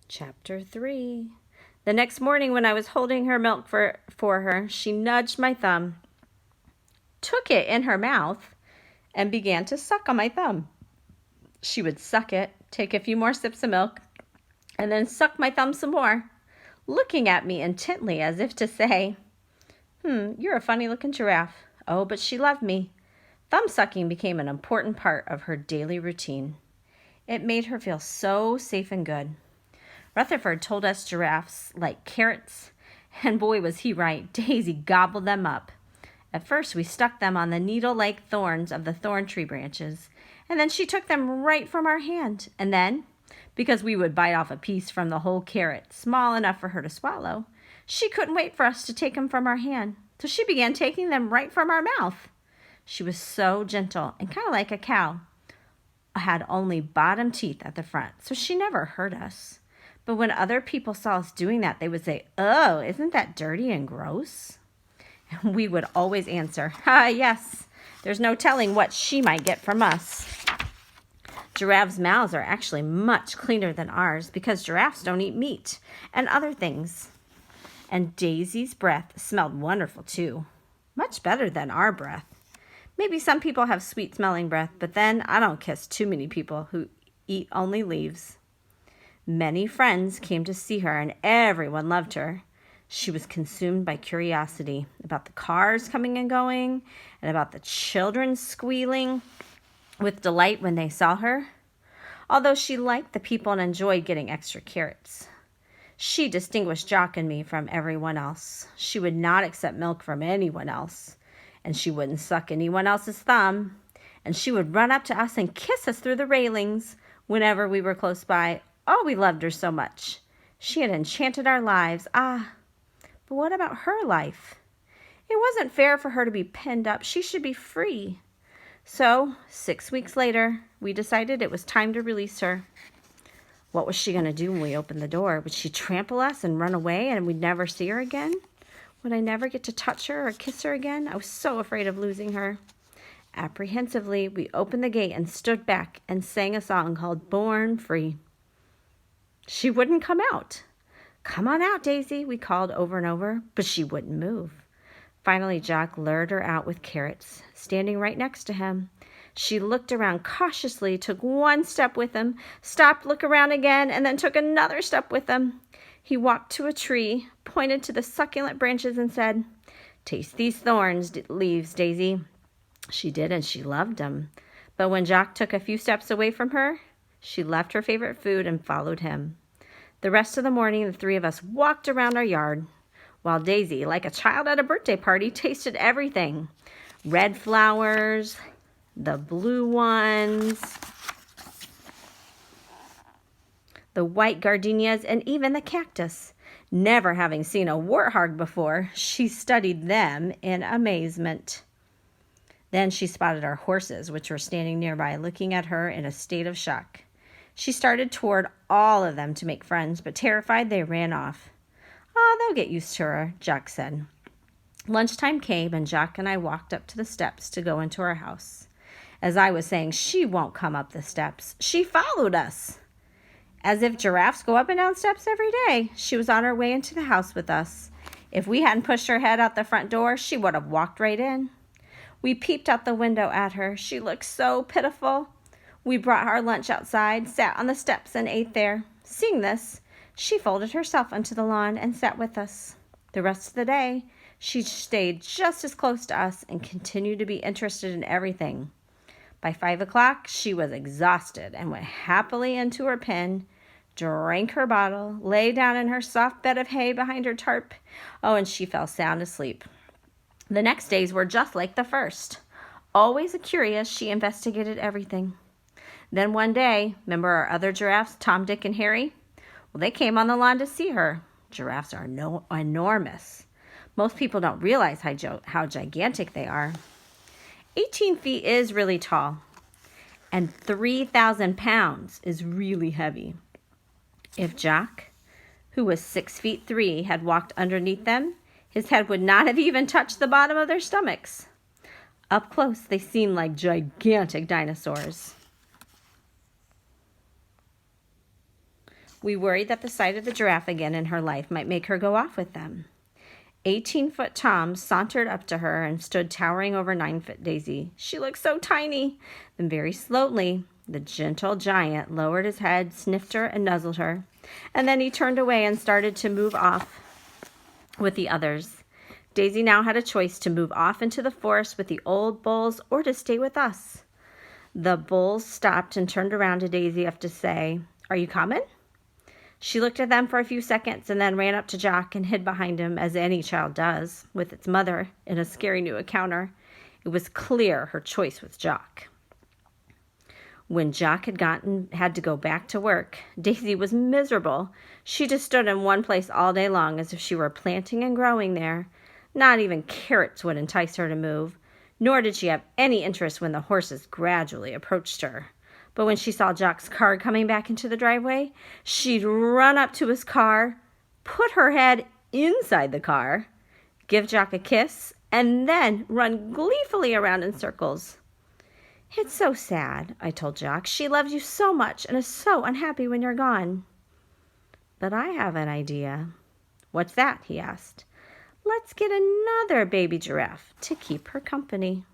Chapter 3. The next morning when I was holding her milk for her, she nudged my thumb, took it in her mouth, and began to suck on my thumb. She would suck it, take a few more sips of milk, and then suck my thumb some more, looking at me intently as if to say, you're a funny-looking giraffe. Oh, but she loved me. Thumb sucking became an important part of her daily routine. It made her feel so safe and good. Rutherford told us giraffes like carrots, and boy was he right. Daisy gobbled them up. At first we stuck them on the needle-like thorns of the thorn tree branches, and then she took them right from our hand. And then, because we would bite off a piece from the whole carrot, small enough for her to swallow, she couldn't wait for us to take them from our hand, so she began taking them right from our mouth. She was so gentle and kind of like a cow. Had only bottom teeth at the front, so she never hurt us. But when other people saw us doing that, they would say, "Oh, isn't that dirty and gross?" And we would always answer, yes, there's no telling what she might get from us. Giraffes' mouths are actually much cleaner than ours because giraffes don't eat meat and other things. And Daisy's breath smelled wonderful too, much better than our breath. Maybe some people have sweet-smelling breath, but then I don't kiss too many people who eat only leaves. Many friends came to see her, and everyone loved her. She was consumed by curiosity about the cars coming and going, and about the children squealing with delight when they saw her. Although she liked the people and enjoyed getting extra carrots, she distinguished Jock and me from everyone else. She would not accept milk from anyone else, and she wouldn't suck anyone else's thumb, and she would run up to us and kiss us through the railings whenever we were close by. Oh, we loved her so much. She had enchanted our lives. But what about her life? It wasn't fair for her to be penned up. She should be free. So, 6 weeks later, we decided it was time to release her. What was she going to do when we opened the door? Would she trample us and run away and we'd never see her again? Would I never get to touch her or kiss her again? I was so afraid of losing her. Apprehensively, we opened the gate and stood back and sang a song called Born Free. She wouldn't come out. "Come on out, Daisy," we called over and over, but she wouldn't move. Finally, Jock lured her out with carrots, standing right next to him. She looked around cautiously, took one step with him, stopped, looked around again, and then took another step with him. He walked to a tree, pointed to the succulent branches, and said, "Taste these leaves, Daisy." She did, and she loved them. But when Jock took a few steps away from her, she left her favorite food and followed him. The rest of the morning, the three of us walked around our yard, while Daisy, like a child at a birthday party, tasted everything. Red flowers, the blue ones, the white gardenias, and even the cactus. Never having seen a warthog before, she studied them in amazement. Then she spotted our horses, which were standing nearby, looking at her in a state of shock. She started toward all of them to make friends, but terrified, they ran off. "Oh, they'll get used to her," Jock said. Lunchtime came, and Jock and I walked up to the steps to go into our house. As I was saying, "She won't come up the steps," she followed us. As if giraffes go up and down steps every day, she was on her way into the house with us. If we hadn't pushed her head out the front door, she would have walked right in. We peeped out the window at her. She looked so pitiful. We brought our lunch outside, sat on the steps, and ate there. Seeing this, she folded herself onto the lawn and sat with us. The rest of the day, she stayed just as close to us and continued to be interested in everything. By 5 o'clock, she was exhausted and went happily into her pen, drank her bottle, lay down in her soft bed of hay behind her tarp. Oh, and she fell sound asleep. The next days were just like the first. Always curious, she investigated everything. Then one day, remember our other giraffes, Tom, Dick, and Harry? Well, they came on the lawn to see her. Giraffes are enormous. Most people don't realize how gigantic they are. 18 feet is really tall, and 3,000 pounds is really heavy. If Jock, who was 6 feet 3, had walked underneath them, his head would not have even touched the bottom of their stomachs. Up close, they seemed like gigantic dinosaurs. We worried that the sight of the giraffe again in her life might make her go off with them. 18-foot Tom sauntered up to her and stood towering over 9-foot Daisy. She looked so tiny. Then very slowly, the gentle giant lowered his head, sniffed her, and nuzzled her. And then he turned away and started to move off with the others. Daisy now had a choice to move off into the forest with the old bulls or to stay with us. The bulls stopped and turned around to Daisy to say, "Are you coming?" She looked at them for a few seconds and then ran up to Jock and hid behind him, as any child does, with its mother in a scary new encounter. It was clear her choice was Jock. When Jock had to go back to work, Daisy was miserable. She just stood in one place all day long as if she were planting and growing there. Not even carrots would entice her to move, nor did she have any interest when the horses gradually approached her. But when she saw Jock's car coming back into the driveway, she'd run up to his car, put her head inside the car, give Jock a kiss, and then run gleefully around in circles. "It's so sad," I told Jock. "She loves you so much and is so unhappy when you're gone." "But I have an idea." "What's that?" he asked. "Let's get another baby giraffe to keep her company."